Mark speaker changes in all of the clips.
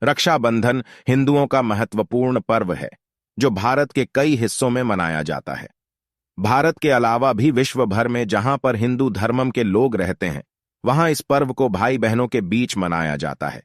Speaker 1: रक्षाबंधन हिंदुओं का महत्वपूर्ण पर्व है जो भारत के कई हिस्सों में मनाया जाता है। भारत के अलावा भी विश्व भर में जहां पर हिंदू धर्मम के लोग रहते हैं, वहां इस पर्व को भाई बहनों के बीच मनाया जाता है।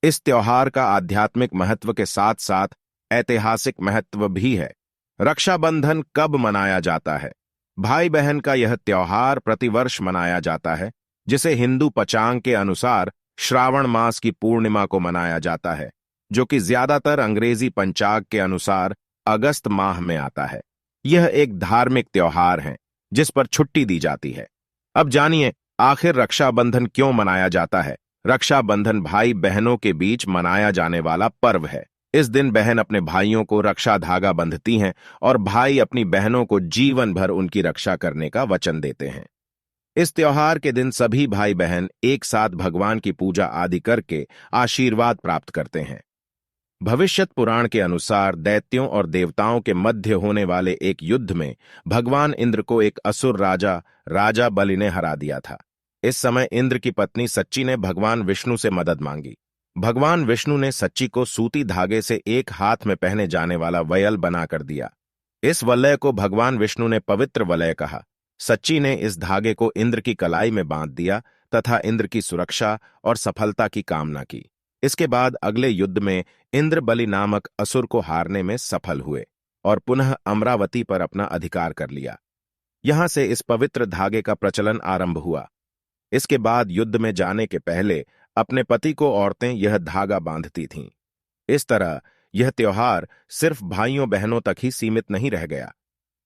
Speaker 1: इस त्योहार का आध्यात्मिक महत्व के साथ साथ ऐतिहासिक महत्व भी है। रक्षाबंधन कब मनाया जाता है? भाई बहन का यह त्योहार प्रतिवर्ष मनाया जाता है, जिसे हिंदू पंचांग के अनुसार श्रावण मास की पूर्णिमा को मनाया जाता है, जो कि ज्यादातर अंग्रेजी पंचांग के अनुसार अगस्त माह में आता है। यह एक धार्मिक त्योहार है जिस पर छुट्टी दी जाती है। अब जानिए आखिर रक्षाबंधन क्यों मनाया जाता है। रक्षाबंधन भाई बहनों के बीच मनाया जाने वाला पर्व है। इस दिन बहन अपने भाइयों को रक्षा धागा बंधती हैं और भाई अपनी बहनों को जीवन भर उनकी रक्षा करने का वचन देते हैं। इस त्योहार के दिन सभी भाई बहन एक साथ भगवान की पूजा आदि करके आशीर्वाद प्राप्त करते हैं। भविष्यत पुराण के अनुसार दैत्यों और देवताओं के मध्य होने वाले एक युद्ध में भगवान इंद्र को एक असुर राजा बलि ने हरा दिया था। इस समय इंद्र की पत्नी सच्ची ने भगवान विष्णु से मदद मांगी। भगवान विष्णु ने सच्ची को सूती धागे से एक हाथ में पहने जाने वाला वयल बनाकर दिया। इस वलय को भगवान विष्णु ने पवित्र वलय कहा। सच्ची ने इस धागे को इंद्र की कलाई में बांध दिया तथा इंद्र की सुरक्षा और सफलता की कामना की। इसके बाद अगले युद्ध में इंद्र बलि नामक असुर को हारने में सफल हुए और पुनः अमरावती पर अपना अधिकार कर लिया। यहां से इस पवित्र धागे का प्रचलन आरंभ हुआ। इसके बाद युद्ध में जाने के पहले अपने पति को औरतें यह धागा बांधती थीं। इस तरह यह त्योहार सिर्फ भाइयों बहनों तक ही सीमित नहीं रह गया।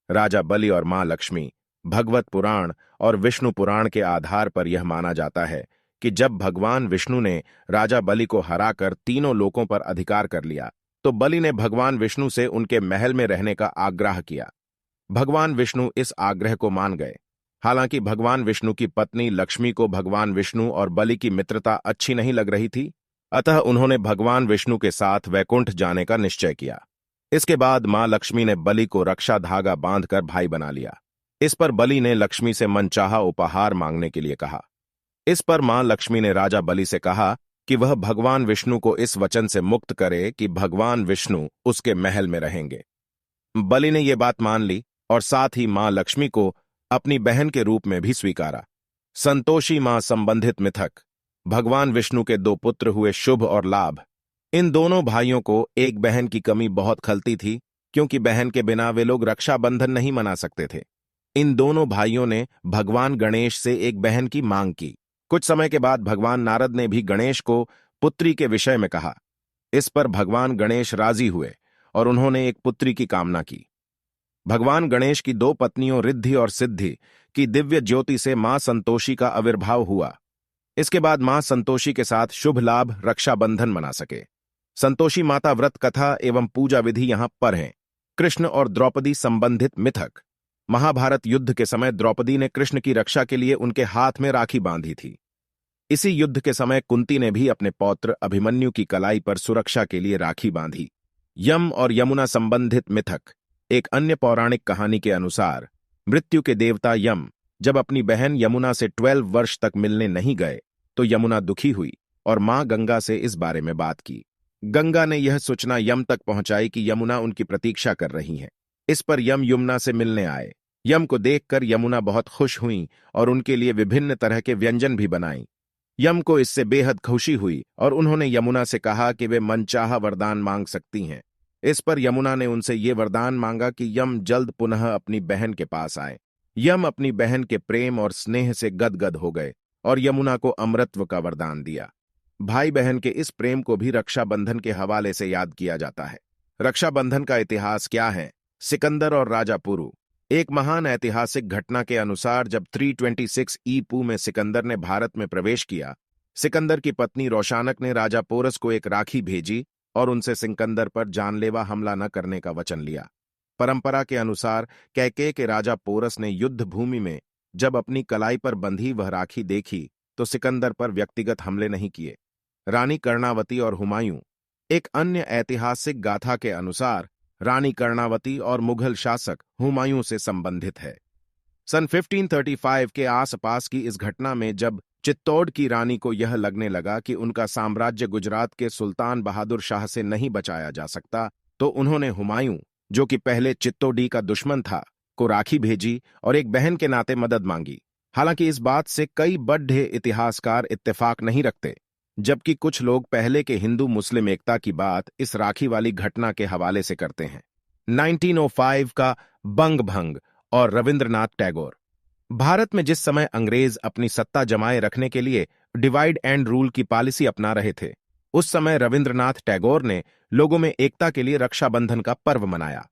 Speaker 1: राजा बलि और मां लक्ष्मी, भगवत पुराण और विष्णु पुराण के आधार पर यह माना जाता है कि जब भगवान विष्णु ने राजा बलि को हराकर तीनों लोकों पर अधिकार कर लिया, तो बलि ने भगवान विष्णु से उनके महल में रहने का आग्रह किया। भगवान विष्णु इस आग्रह को मान गए। हालांकि भगवान विष्णु की पत्नी लक्ष्मी को भगवान विष्णु और बलि की मित्रता अच्छी नहीं लग रही थी, अतः उन्होंने भगवान विष्णु के साथ वैकुंठ जाने का निश्चय किया। इसके बाद मां लक्ष्मी ने बलि को रक्षा धागा बांधकर भाई बना लिया। इस पर बलि ने लक्ष्मी से मनचाहा उपहार मांगने के लिए कहा। इस पर मां लक्ष्मी ने राजा बलि से कहा कि वह भगवान विष्णु को इस वचन से मुक्त करे कि भगवान विष्णु उसके महल में रहेंगे। बलि ने यह बात मान ली और साथ ही मां लक्ष्मी को अपनी बहन के रूप में भी स्वीकारा। संतोषी मां संबंधित मिथक, भगवान विष्णु के दो पुत्र हुए शुभ और लाभ। इन दोनों भाइयों को एक बहन की कमी बहुत खलती थी, क्योंकि बहन के बिना वे लोग रक्षाबंधन नहीं मना सकते थे। इन दोनों भाइयों ने भगवान गणेश से एक बहन की मांग की। कुछ समय के बाद भगवान नारद ने भी गणेश को पुत्री के विषय में कहा। इस पर भगवान गणेश राजी हुए और उन्होंने एक पुत्री की कामना की। भगवान गणेश की दो पत्नियों रिद्धि और सिद्धि की दिव्य ज्योति से मां संतोषी का आविर्भाव हुआ। इसके बाद मां संतोषी के साथ शुभ लाभ रक्षाबंधन मना सके। संतोषी माता व्रत कथा एवं पूजा विधि यहां पर हैं। कृष्ण और द्रौपदी संबंधित मिथक। महाभारत युद्ध के समय द्रौपदी ने कृष्ण की रक्षा के लिए उनके हाथ में राखी बांधी थी। इसी युद्ध के समय कुंती ने भी अपने पौत्र अभिमन्यु की कलाई पर सुरक्षा के लिए राखी बांधी। यम और यमुना संबंधित मिथक। एक अन्य पौराणिक कहानी के अनुसार मृत्यु के देवता यम जब अपनी बहन यमुना से 12 वर्ष तक मिलने नहीं गए, तो यमुना दुखी हुई और मां गंगा से इस बारे में बात की। गंगा ने यह सूचना यम तक पहुंचाई कि यमुना उनकी प्रतीक्षा कर रही हैं। इस पर यम यमुना से मिलने आए। यम को देखकर यमुना बहुत खुश हुई और उनके लिए विभिन्न तरह के व्यंजन भी बनाई। यम को इससे बेहद खुशी हुई और उन्होंने यमुना से कहा कि वे मनचाहा वरदान मांग सकती हैं। इस पर यमुना ने उनसे ये वरदान मांगा कि यम जल्द पुनः अपनी बहन के पास आए। यम अपनी बहन के प्रेम और स्नेह से गदगद हो गए और यमुना को अमरत्व का वरदान दिया। भाई बहन के इस प्रेम को भी रक्षाबंधन के हवाले से याद किया जाता है। रक्षाबंधन का इतिहास क्या है? सिकंदर और राजा पुरु। एक महान ऐतिहासिक घटना के अनुसार जब 326 ईपू में सिकंदर ने भारत में प्रवेश किया, सिकंदर की पत्नी रोशानक ने राजा पोरस को एक राखी भेजी और उनसे सिकंदर पर जानलेवा हमला न करने का वचन लिया। परंपरा के अनुसार कैकेय के राजा पोरस ने युद्ध भूमि में जब अपनी कलाई पर बंधी वह राखी देखी, तो सिकंदर पर व्यक्तिगत हमले नहीं किए। रानी कर्णावती और हुमायूं। एक अन्य ऐतिहासिक गाथा के अनुसार रानी कर्णावती और मुगल शासक हुमायूं से संबंधित है। सन 1535 के आसपास की इस घटना में जब चित्तौड़ की रानी को यह लगने लगा कि उनका साम्राज्य गुजरात के सुल्तान बहादुर शाह से नहीं बचाया जा सकता, तो उन्होंने हुमायूं, जो कि पहले चित्तौड़ी का दुश्मन था, को राखी भेजी और एक बहन के नाते मदद मांगी। हालांकि इस बात से कई बड़े इतिहासकार इत्तेफाक नहीं रखते, जबकि कुछ लोग पहले के हिंदू मुस्लिम एकता की बात इस राखी वाली घटना के हवाले से करते हैं। 1905 का बंग भंग और रविंद्रनाथ टैगोर। भारत में जिस समय अंग्रेज अपनी सत्ता जमाए रखने के लिए डिवाइड एंड रूल की पॉलिसी अपना रहे थे, उस समय रविंद्रनाथ टैगोर ने लोगों में एकता के लिए रक्षाबंधन का पर्व मनाया।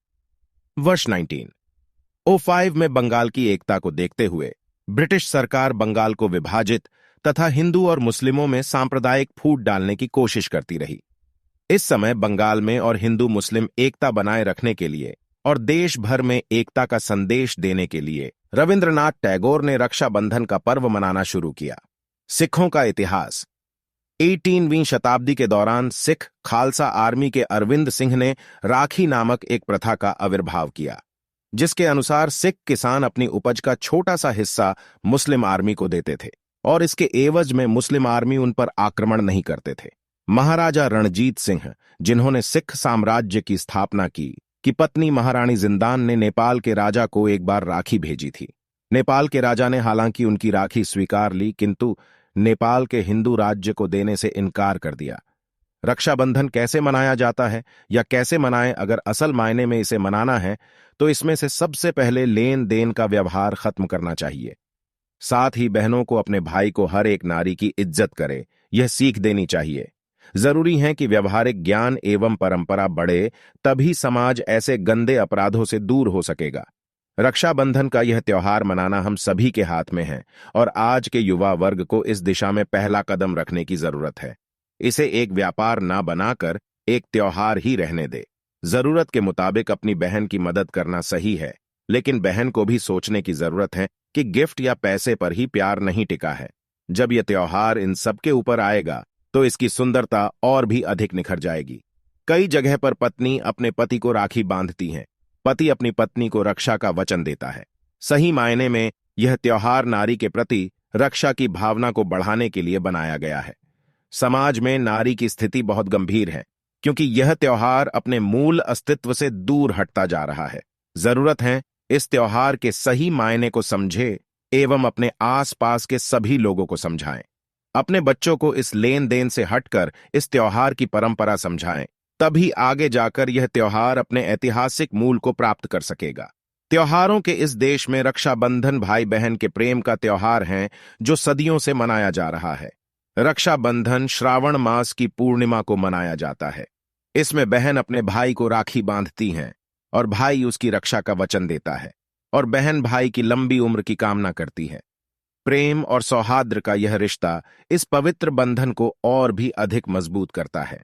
Speaker 1: वर्ष 1905 में बंगाल की एकता को देखते हुए ब्रिटिश सरकार बंगाल को विभाजित तथा हिंदू और मुस्लिमों में सांप्रदायिक फूट डालने की कोशिश करती रही। इस समय बंगाल में और हिंदू मुस्लिम एकता बनाए रखने के लिए और देश भर में एकता का संदेश देने के लिए रविंद्रनाथ टैगोर ने रक्षाबंधन का पर्व मनाना शुरू किया। सिखों का इतिहास। 18वीं शताब्दी के दौरान सिख खालसा आर्मी के अरविंद सिंह ने राखी नामक एक प्रथा का आविर्भाव किया, जिसके अनुसार सिख किसान अपनी उपज का छोटा सा हिस्सा मुस्लिम आर्मी को देते थे और इसके एवज में मुस्लिम आर्मी उन पर आक्रमण नहीं करते थे। महाराजा रणजीत सिंह, जिन्होंने सिख साम्राज्य की स्थापना की पत्नी महारानी जिंदान ने नेपाल के राजा को एक बार राखी भेजी थी। नेपाल के राजा ने हालांकि उनकी राखी स्वीकार ली, किंतु नेपाल के हिंदू राज्य को देने से इनकार कर दिया। रक्षाबंधन कैसे मनाया जाता है या कैसे मनाएं, अगर असल मायने में इसे मनाना है तो इसमें से सबसे पहले लेन देन का व्यवहार खत्म करना चाहिए। साथ ही बहनों को अपने भाई को हर एक नारी की इज्जत करे, यह सीख देनी चाहिए। जरूरी है कि व्यवहारिक ज्ञान एवं परंपरा बढ़े, तभी समाज ऐसे गंदे अपराधों से दूर हो सकेगा। रक्षाबंधन का यह त्योहार मनाना हम सभी के हाथ में है और आज के युवा वर्ग को इस दिशा में पहला कदम रखने की जरूरत है। इसे एक व्यापार ना बनाकर एक त्योहार ही रहने दे। जरूरत के मुताबिक अपनी बहन की मदद करना सही है, लेकिन बहन को भी सोचने की जरूरत है कि गिफ्ट या पैसे पर ही प्यार नहीं टिका है। जब यह त्योहार इन सबके ऊपर आएगा तो इसकी सुंदरता और भी अधिक निखर जाएगी। कई जगह पर पत्नी अपने पति को राखी बांधती हैं, पति अपनी पत्नी को रक्षा का वचन देता है। सही मायने में यह त्योहार नारी के प्रति रक्षा की भावना को बढ़ाने के लिए बनाया गया है। समाज में नारी की स्थिति बहुत गंभीर है, क्योंकि यह त्योहार अपने मूल अस्तित्व से दूर हटता जा रहा है। जरूरत है इस त्योहार के सही मायने को समझे एवं अपने आसपास के सभी लोगों को समझाएं। अपने बच्चों को इस लेन देन से हटकर इस त्योहार की परंपरा समझाएं, तभी आगे जाकर यह त्योहार अपने ऐतिहासिक मूल को प्राप्त कर सकेगा। त्योहारों के इस देश में रक्षाबंधन भाई बहन के प्रेम का त्योहार है, जो सदियों से मनाया जा रहा है। रक्षाबंधन श्रावण मास की पूर्णिमा को मनाया जाता है। इसमें बहन अपने भाई को राखी बांधती हैं और भाई उसकी रक्षा का वचन देता है और बहन भाई की लंबी उम्र की कामना करती है। प्रेम और सौहार्द का यह रिश्ता इस पवित्र बंधन को और भी अधिक मजबूत करता है।